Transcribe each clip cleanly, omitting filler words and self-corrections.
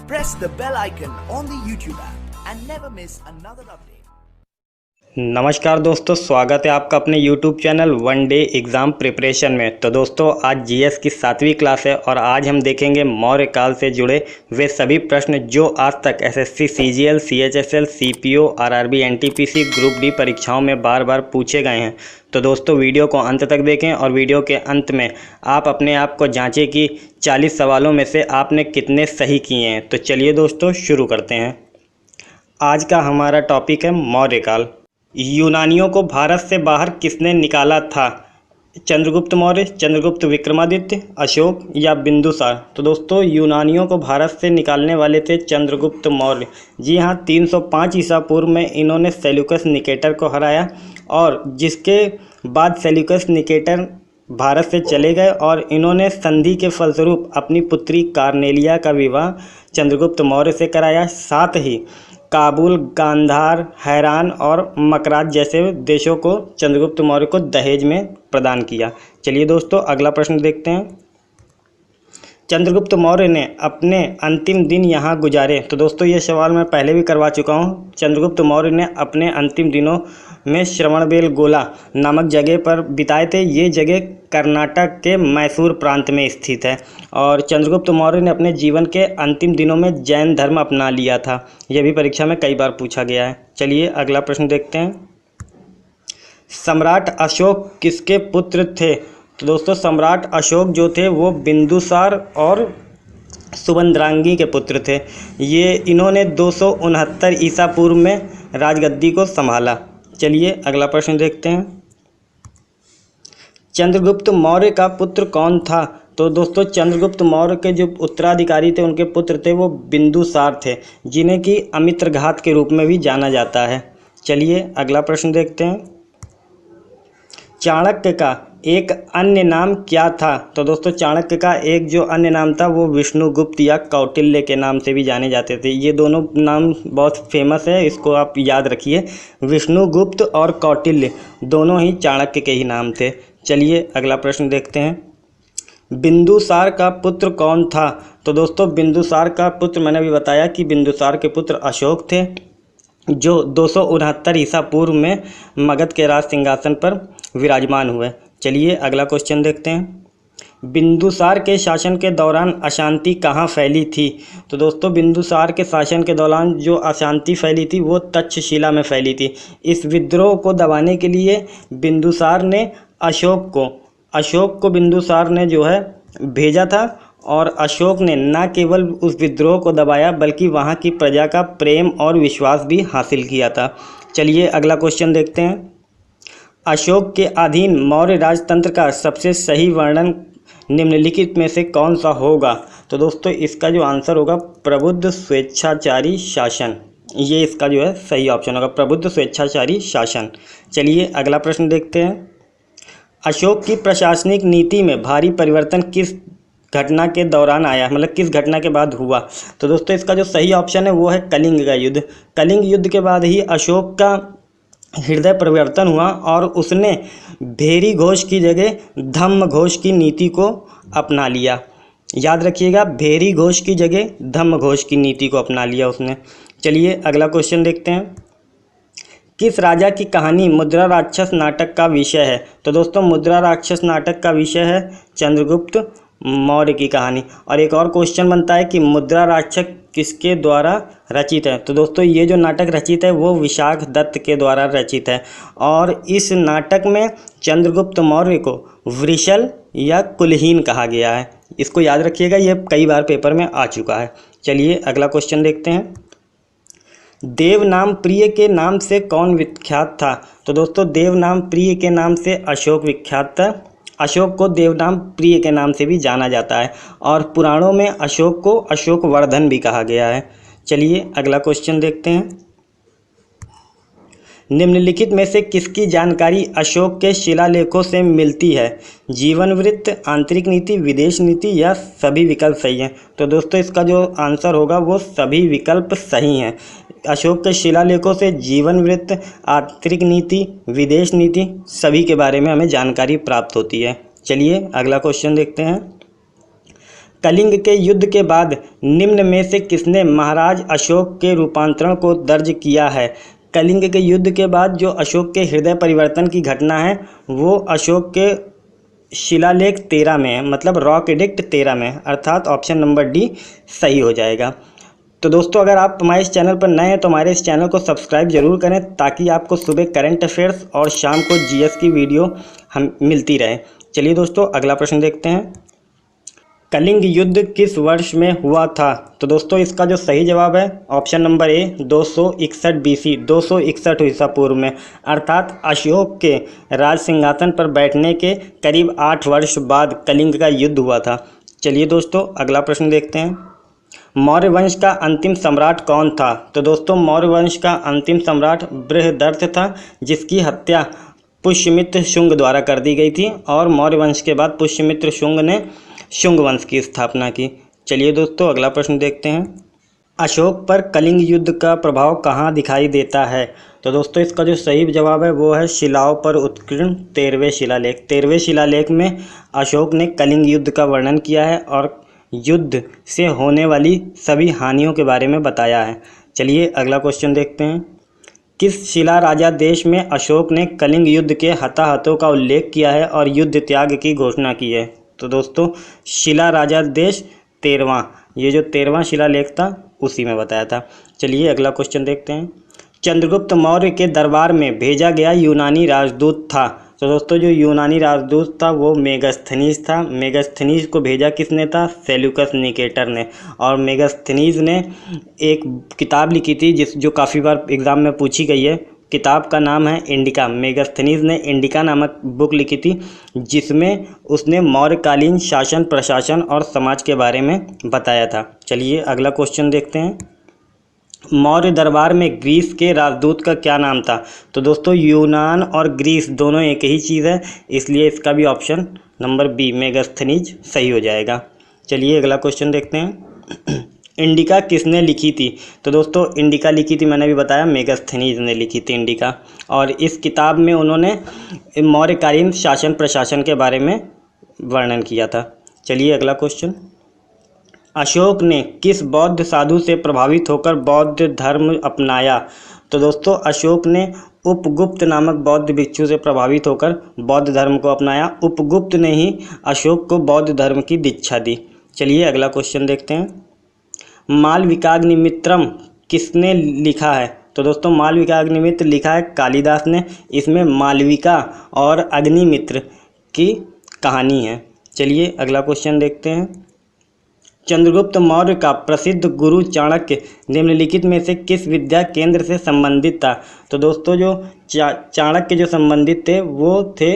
press the bell icon on the YouTube app and never miss another update. नमस्कार दोस्तों, स्वागत है आपका अपने YouTube channel one day exam preparation में। तो दोस्तों, आज जीएस की 7वीं क्लास है और आज हम देखेंगे मौर्य काल से जुड़े वे सभी प्रश्न जो आज तक SSC, CGL, CHSL, CPO, RRB, NTPC, group D परीक्षाओं में बार बार पूछे गए हैं। तो दोस्तों, वीडियो को अंत तक देखें और वीडियो के अंत में आप अपने आप को जाँचें कि 40 सवालों में से आपने कितने सही किए हैं। तो चलिए दोस्तों, शुरू करते हैं। आज का हमारा टॉपिक है मौर्य काल। यूनानियों को भारत से बाहर किसने निकाला था? चंद्रगुप्त मौर्य, चंद्रगुप्त विक्रमादित्य, अशोक या बिंदुसार? तो दोस्तों, यूनानियों को भारत से निकालने वाले थे चंद्रगुप्त मौर्य। जी हाँ, 305 ईसा पूर्व में इन्होंने सेल्यूकस निकेटर को हराया और जिसके बाद सेल्यूकस निकेटर भारत से चले गए और इन्होंने संधि के फलस्वरूप अपनी पुत्री कार्नेलिया का विवाह चंद्रगुप्त मौर्य से कराया। साथ ही काबुल, गांधार, हैरान और मकरात जैसे देशों को चंद्रगुप्त मौर्य को दहेज में प्रदान किया। चलिए दोस्तों, अगला प्रश्न देखते हैं। चंद्रगुप्त मौर्य ने अपने अंतिम दिन यहाँ गुजारे। तो दोस्तों, ये सवाल मैं पहले भी करवा चुका हूँ। चंद्रगुप्त मौर्य ने अपने अंतिम दिनों में श्रवणबेलगोला नामक जगह पर बिताए थे। ये जगह कर्नाटक के मैसूर प्रांत में स्थित है और चंद्रगुप्त मौर्य ने अपने जीवन के अंतिम दिनों में जैन धर्म अपना लिया था। यह भी परीक्षा में कई बार पूछा गया है। चलिए अगला प्रश्न देखते हैं। सम्राट अशोक किसके पुत्र थे? तो दोस्तों, सम्राट अशोक जो थे वो बिंदुसार और सुबंद्रांगी के पुत्र थे। ये इन्होंने 269 ईसा पूर्व में राजगद्दी को संभाला। चलिए अगला प्रश्न देखते हैं। चंद्रगुप्त मौर्य का पुत्र कौन था? तो दोस्तों, चंद्रगुप्त मौर्य के जो उत्तराधिकारी थे उनके पुत्र थे वो बिंदुसार थे, जिन्हें कि अमित्रघात के रूप में भी जाना जाता है। चलिए अगला प्रश्न देखते हैं। चाणक्य का एक अन्य नाम क्या था? तो दोस्तों, चाणक्य का एक जो अन्य नाम था वो विष्णुगुप्त या कौटिल्य के नाम से भी जाने जाते थे। ये दोनों नाम बहुत फेमस है, इसको आप याद रखिए। विष्णुगुप्त और कौटिल्य दोनों ही चाणक्य के ही नाम थे। चलिए अगला प्रश्न देखते हैं। बिंदुसार का पुत्र कौन था? तो दोस्तों, बिंदुसार का पुत्र मैंने अभी बताया कि बिंदुसार के पुत्र अशोक थे, जो 269 ईसा पूर्व में मगध के राज सिंहासन पर विराजमान हुए। चलिए अगला क्वेश्चन देखते हैं। बिंदुसार के शासन के दौरान अशांति कहाँ फैली थी? तो दोस्तों, बिंदुसार के शासन के दौरान जो अशांति फैली थी वो तक्षशिला में फैली थी। इस विद्रोह को दबाने के लिए बिंदुसार ने अशोक को बिंदुसार ने जो है भेजा था और अशोक ने न केवल उस विद्रोह को दबाया बल्कि वहाँ की प्रजा का प्रेम और विश्वास भी हासिल किया था। चलिए अगला क्वेश्चन देखते हैं। अशोक के अधीन मौर्य राजतंत्र का सबसे सही वर्णन निम्नलिखित में से कौन सा होगा? तो दोस्तों, इसका जो आंसर होगा प्रबुद्ध स्वेच्छाचारी शासन। ये इसका जो है सही ऑप्शन होगा, प्रबुद्ध स्वेच्छाचारी शासन। चलिए अगला प्रश्न देखते हैं। अशोक की प्रशासनिक नीति में भारी परिवर्तन किस घटना के दौरान आया, मतलब किस घटना के बाद हुआ? तो दोस्तों, इसका जो सही ऑप्शन है वो है कलिंग का युद्ध। कलिंग युद्ध के बाद ही अशोक का हृदय परिवर्तन हुआ और उसने भेरी घोष की जगह धम्म घोष की नीति को अपना लिया। याद रखिएगा, भेरी घोष की जगह धम्म घोष की नीति को अपना लिया उसने। चलिए अगला क्वेश्चन देखते हैं। किस राजा की कहानी मुद्रा राक्षस नाटक का विषय है? तो दोस्तों, मुद्रा राक्षस नाटक का विषय है चंद्रगुप्त मौर्य की कहानी। और एक और क्वेश्चन बनता है कि मुद्रा राक्षस किसके द्वारा रचित है? तो दोस्तों, ये जो नाटक रचित है वो विशाख दत्त के द्वारा रचित है और इस नाटक में चंद्रगुप्त मौर्य को वृषल या कुलहीन कहा गया है। इसको याद रखिएगा, ये कई बार पेपर में आ चुका है। चलिए अगला क्वेश्चन देखते हैं। देवनाम प्रिय के नाम से कौन विख्यात था? तो दोस्तों, देवनाम प्रिय के नाम से अशोक विख्यात था। अशोक को देवनाम प्रिय के नाम से भी जाना जाता है और पुराणों में अशोक को अशोकवर्धन भी कहा गया है। चलिए अगला क्वेश्चन देखते हैं। निम्नलिखित में से किसकी जानकारी अशोक के शिलालेखों से मिलती है? जीवन वृत्त, आंतरिक नीति, विदेश नीति या सभी विकल्प सही हैं? तो दोस्तों, इसका जो आंसर होगा वो सभी विकल्प सही हैं। अशोक के शिलालेखों से जीवन वृत्त, आंतरिक नीति, विदेश नीति सभी के बारे में हमें जानकारी प्राप्त होती है। चलिए अगला क्वेश्चन देखते हैं। कलिंग के युद्ध के बाद निम्न में से किसने महाराज अशोक के रूपांतरण को दर्ज किया है? कलिंग के युद्ध के बाद जो अशोक के हृदय परिवर्तन की घटना है वो अशोक के शिलालेख 13 में है, मतलब रॉक एडिक्ट 13 में, अर्थात ऑप्शन नंबर डी सही हो जाएगा। तो दोस्तों अगर आप हमारे इस चैनल पर नए हैं तो हमारे इस चैनल को सब्सक्राइब जरूर करें ताकि आपको सुबह करंट अफेयर्स और शाम को जीएस की वीडियो हम मिलती रहे। चलिए दोस्तों अगला प्रश्न देखते हैं। कलिंग युद्ध किस वर्ष में हुआ था? तो दोस्तों इसका जो सही जवाब है ऑप्शन नंबर ए 261 BC, 261 ईसा पूर्व में, अर्थात अशोक के राज सिंहासन पर बैठने के करीब 8 वर्ष बाद कलिंग का युद्ध हुआ था। चलिए दोस्तों अगला प्रश्न देखते हैं। मौर्य वंश का अंतिम सम्राट कौन था? तो दोस्तों मौर्य वंश का अंतिम सम्राट बृहदर्थ था, जिसकी हत्या पुष्यमित्र शुंग द्वारा कर दी गई थी और मौर्य वंश के बाद पुष्यमित्र शुंग ने शुंग वंश की स्थापना की। चलिए दोस्तों अगला प्रश्न देखते हैं। अशोक पर कलिंग युद्ध का प्रभाव कहाँ दिखाई देता है? तो दोस्तों इसका जो सही जवाब है वो है शिलाओं पर उत्कीर्ण 13वें शिलालेख। 13वें शिलालेख में अशोक ने कलिंग युद्ध का वर्णन किया है और युद्ध से होने वाली सभी हानियों के बारे में बताया है। चलिए अगला क्वेश्चन देखते हैं। किस शिला राजा देश में अशोक ने कलिंग युद्ध के हताहतों का उल्लेख किया है और युद्ध त्याग की घोषणा की है? तो दोस्तों शिला राजा देश 13वां, ये जो 13वां शिलालेख था उसी में बताया था। चलिए अगला क्वेश्चन देखते हैं। चंद्रगुप्त मौर्य के दरबार में भेजा गया यूनानी राजदूत था? तो दोस्तों जो यूनानी राजदूत था वो मेगास्थनीज था। मेगास्थनीज को भेजा किसने था? सेल्यूकस निकेटर ने। और मेगास्थनीज ने एक किताब लिखी थी जो काफ़ी बार एग्ज़ाम में पूछी गई है। किताब का नाम है इंडिका। मेगास्थनीज ने इंडिका नामक बुक लिखी थी जिसमें उसने मौर्यकालीन शासन, प्रशासन और समाज के बारे में बताया था। चलिए अगला क्वेश्चन देखते हैं। मौर्य दरबार में ग्रीस के राजदूत का क्या नाम था? तो दोस्तों यूनान और ग्रीस दोनों एक ही चीज़ है, इसलिए इसका भी ऑप्शन नंबर बी मेगास्थनीज सही हो जाएगा। चलिए अगला क्वेश्चन देखते हैं। इंडिका किसने लिखी थी? तो दोस्तों इंडिका लिखी थी, मैंने भी बताया, मेगास्थनीज ने लिखी थी इंडिका। और इस किताब में उन्होंने मौर्यकालीन शासन प्रशासन के बारे में वर्णन किया था। चलिए अगला क्वेश्चन। अशोक ने किस बौद्ध साधु से प्रभावित होकर बौद्ध धर्म अपनाया? तो दोस्तों अशोक ने उपगुप्त नामक बौद्ध भिक्षु से प्रभावित होकर बौद्ध धर्म को अपनाया। उपगुप्त ने ही अशोक को बौद्ध धर्म की दीक्षा दी। चलिए अगला क्वेश्चन देखते हैं। मालविकाग्निमित्रम किसने लिखा है? तो दोस्तों मालविकाग्निमित्र लिखा है कालिदास ने। इसमें मालविका और अग्निमित्र की कहानी है। चलिए अगला क्वेश्चन देखते हैं। चंद्रगुप्त मौर्य का प्रसिद्ध गुरु चाणक्य निम्नलिखित में से किस विद्या केंद्र से संबंधित था? तो दोस्तों जो चाणक्य जो संबंधित थे वो थे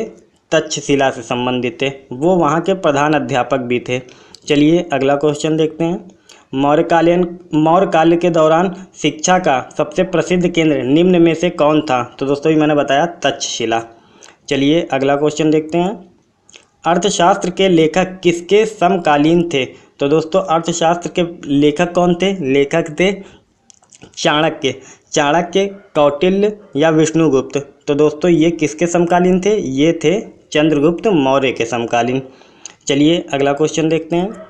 तक्षशिला से संबंधित थे, वो वहाँ के प्रधान अध्यापक भी थे। चलिए अगला क्वेश्चन देखते हैं। मौर्य काल के दौरान शिक्षा का सबसे प्रसिद्ध केंद्र निम्न में से कौन था? तो दोस्तों ये मैंने बताया तक्षशिला। चलिए अगला क्वेश्चन देखते हैं। अर्थशास्त्र के लेखक किसके समकालीन थे? तो दोस्तों अर्थशास्त्र के लेखक कौन थे? लेखक थे चाणक्य। चाणक्य, कौटिल्य या विष्णुगुप्त। तो दोस्तों ये किसके समकालीन थे? ये थे चंद्रगुप्त मौर्य के समकालीन। चलिए अगला क्वेश्चन देखते हैं।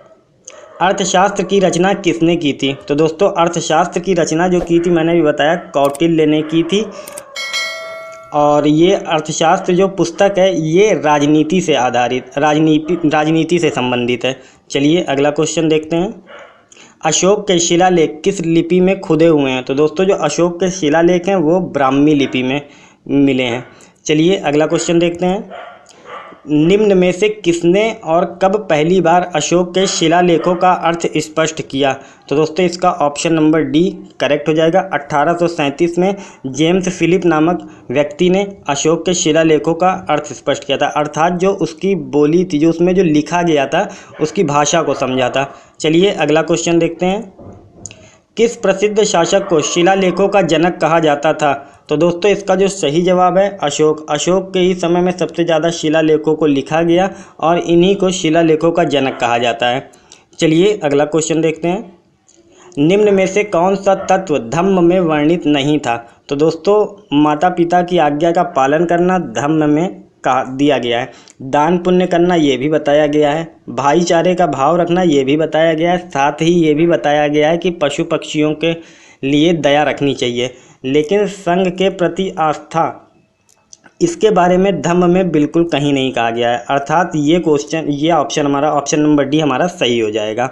अर्थशास्त्र की रचना किसने की थी? तो दोस्तों अर्थशास्त्र की रचना जो की थी मैंने भी बताया कौटिल्य ने की थी। और ये अर्थशास्त्र जो पुस्तक है ये राजनीति से आधारित, राजनीति से संबंधित है। चलिए अगला क्वेश्चन देखते हैं। अशोक के शिलालेख किस लिपि में खुदे हुए हैं? तो दोस्तों जो अशोक के शिलालेख हैं वो ब्राह्मी लिपि में मिले हैं। चलिए अगला क्वेश्चन देखते हैं। निम्न में से किसने और कब पहली बार अशोक के शिलालेखों का अर्थ स्पष्ट किया? तो दोस्तों इसका ऑप्शन नंबर डी करेक्ट हो जाएगा। 1837 में जेम्स फिलिप नामक व्यक्ति ने अशोक के शिलालेखों का अर्थ स्पष्ट किया था, अर्थात जो उसकी बोली थी, जो उसमें जो लिखा गया था उसकी भाषा को समझा था। चलिए अगला क्वेश्चन देखते हैं। किस प्रसिद्ध शासक को शिलालेखों का जनक कहा जाता था? तो दोस्तों इसका जो सही जवाब है अशोक। अशोक के ही समय में सबसे ज़्यादा शिलालेखों को लिखा गया और इन्हीं को शिलालेखों का जनक कहा जाता है। चलिए अगला क्वेश्चन देखते हैं। निम्न में से कौन सा तत्व धम्म में वर्णित नहीं था? तो दोस्तों माता पिता की आज्ञा का पालन करना धम्म में कहा दिया गया है। दान पुण्य करना ये भी बताया गया है। भाईचारे का भाव रखना ये भी बताया गया है। साथ ही ये भी बताया गया है कि पशु पक्षियों के लिए दया रखनी चाहिए। लेकिन संघ के प्रति आस्था, इसके बारे में धम्म में बिल्कुल कहीं नहीं कहा गया है। अर्थात ये ऑप्शन हमारा, ऑप्शन नंबर डी हमारा सही हो जाएगा।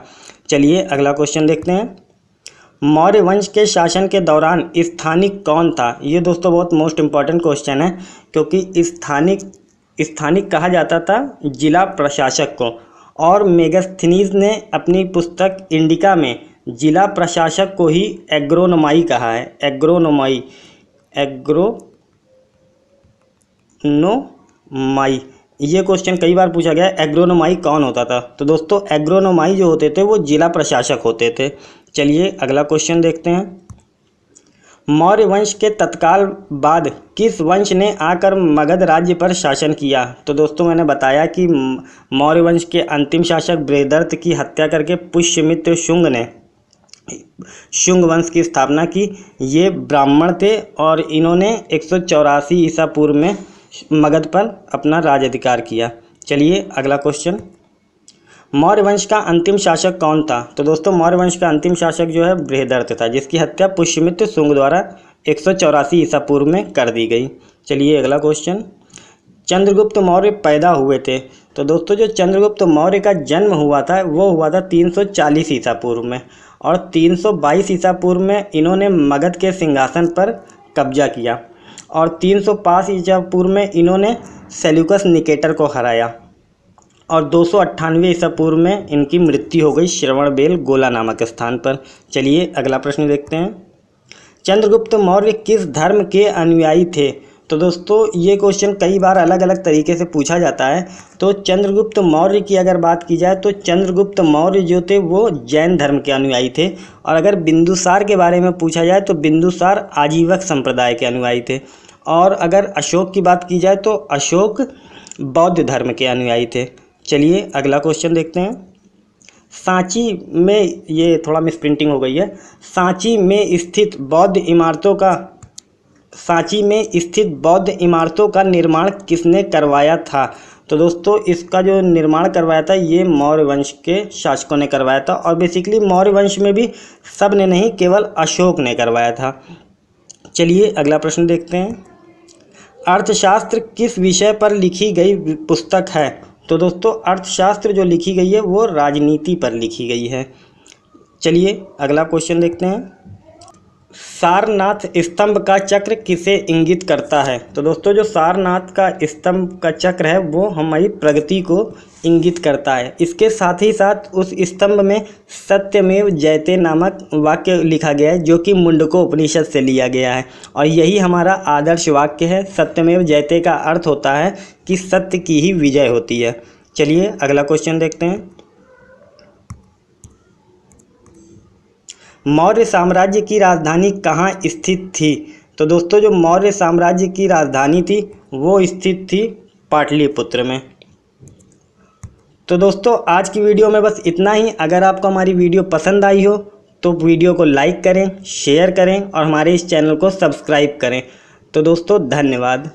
चलिए अगला क्वेश्चन देखते हैं। मौर्य वंश के शासन के दौरान स्थानिक कौन था? ये दोस्तों बहुत मोस्ट इम्पॉर्टेंट क्वेश्चन है, क्योंकि स्थानिक कहा जाता था जिला प्रशासक को, और मेगास्थनीज ने अपनी पुस्तक इंडिका में जिला प्रशासक को ही एग्रोनोमाई कहा है। एग्रोनोमाई ये क्वेश्चन कई बार पूछा गया है, एग्रोनोमाई कौन होता था? तो दोस्तों एग्रोनोमाई जो होते थे वो जिला प्रशासक होते थे। चलिए अगला क्वेश्चन देखते हैं। मौर्य वंश के तत्काल बाद किस वंश ने आकर मगध राज्य पर शासन किया? तो दोस्तों मैंने बताया कि मौर्य वंश के अंतिम शासक बृहदर्थ की हत्या करके पुष्यमित्र शुंग ने शुंग वंश की स्थापना की। ये ब्राह्मण थे और इन्होंने 184 ईसा पूर्व में मगध पर अपना राज अधिकार किया। चलिए अगला क्वेश्चन। मौर्य वंश का अंतिम शासक कौन था? तो दोस्तों मौर्य वंश का अंतिम शासक जो है बृहदर्थ था, जिसकी हत्या पुष्यमित्र शुंग द्वारा 184 ईसा पूर्व में कर दी गई। चलिए अगला क्वेश्चन। चंद्रगुप्त मौर्य पैदा हुए थे? तो दोस्तों जो चंद्रगुप्त मौर्य का जन्म हुआ था वो हुआ था 340 ईसा पूर्व में, और 322 ईसा पूर्व में इन्होंने मगध के सिंहासन पर कब्जा किया, और 305 ईसा पूर्व में इन्होंने सेल्यूकस निकेटर को हराया, और 298 ईसा पूर्व में इनकी मृत्यु हो गई श्रवणबेल गोला नामक स्थान पर। चलिए अगला प्रश्न देखते हैं। चंद्रगुप्त मौर्य किस धर्म के अनुयायी थे? तो दोस्तों ये क्वेश्चन कई बार अलग अलग तरीके से पूछा जाता है। तो चंद्रगुप्त मौर्य की अगर बात की जाए तो चंद्रगुप्त मौर्य जो थे वो जैन धर्म के अनुयायी थे, और अगर बिंदुसार के बारे में पूछा जाए तो बिंदुसार आजीवक संप्रदाय के अनुयायी थे, और अगर अशोक की बात की जाए तो अशोक बौद्ध धर्म के अनुयायी थे। चलिए अगला क्वेश्चन देखते हैं। सांची में, ये थोड़ा मिसप्रिंटिंग हो गई है, सांची में स्थित बौद्ध इमारतों का निर्माण किसने करवाया था? तो दोस्तों इसका जो निर्माण करवाया था ये मौर्य वंश के शासकों ने करवाया था, और बेसिकली मौर्य वंश में भी सब ने नहीं, केवल अशोक ने करवाया था। चलिए अगला प्रश्न देखते हैं। अर्थशास्त्र किस विषय पर लिखी गई पुस्तक है? तो दोस्तों अर्थशास्त्र जो लिखी गई है वो राजनीति पर लिखी गई है। चलिए अगला क्वेश्चन देखते हैं। सारनाथ स्तंभ का चक्र किसे इंगित करता है? तो दोस्तों जो सारनाथ का स्तंभ का चक्र है वो हमारी प्रगति को इंगित करता है। इसके साथ ही साथ उस स्तंभ में सत्यमेव जयते नामक वाक्य लिखा गया है, जो कि मुंडको उपनिषद से लिया गया है, और यही हमारा आदर्श वाक्य है। सत्यमेव जयते का अर्थ होता है कि सत्य की ही विजय होती है। चलिए अगला क्वेश्चन देखते हैं। मौर्य साम्राज्य की राजधानी कहाँ स्थित थी? तो दोस्तों जो मौर्य साम्राज्य की राजधानी थी वो स्थित थी पाटलिपुत्र में। तो दोस्तों आज की वीडियो में बस इतना ही। अगर आपको हमारी वीडियो पसंद आई हो तो वीडियो को लाइक करें, शेयर करें और हमारे इस चैनल को सब्सक्राइब करें। तो दोस्तों धन्यवाद।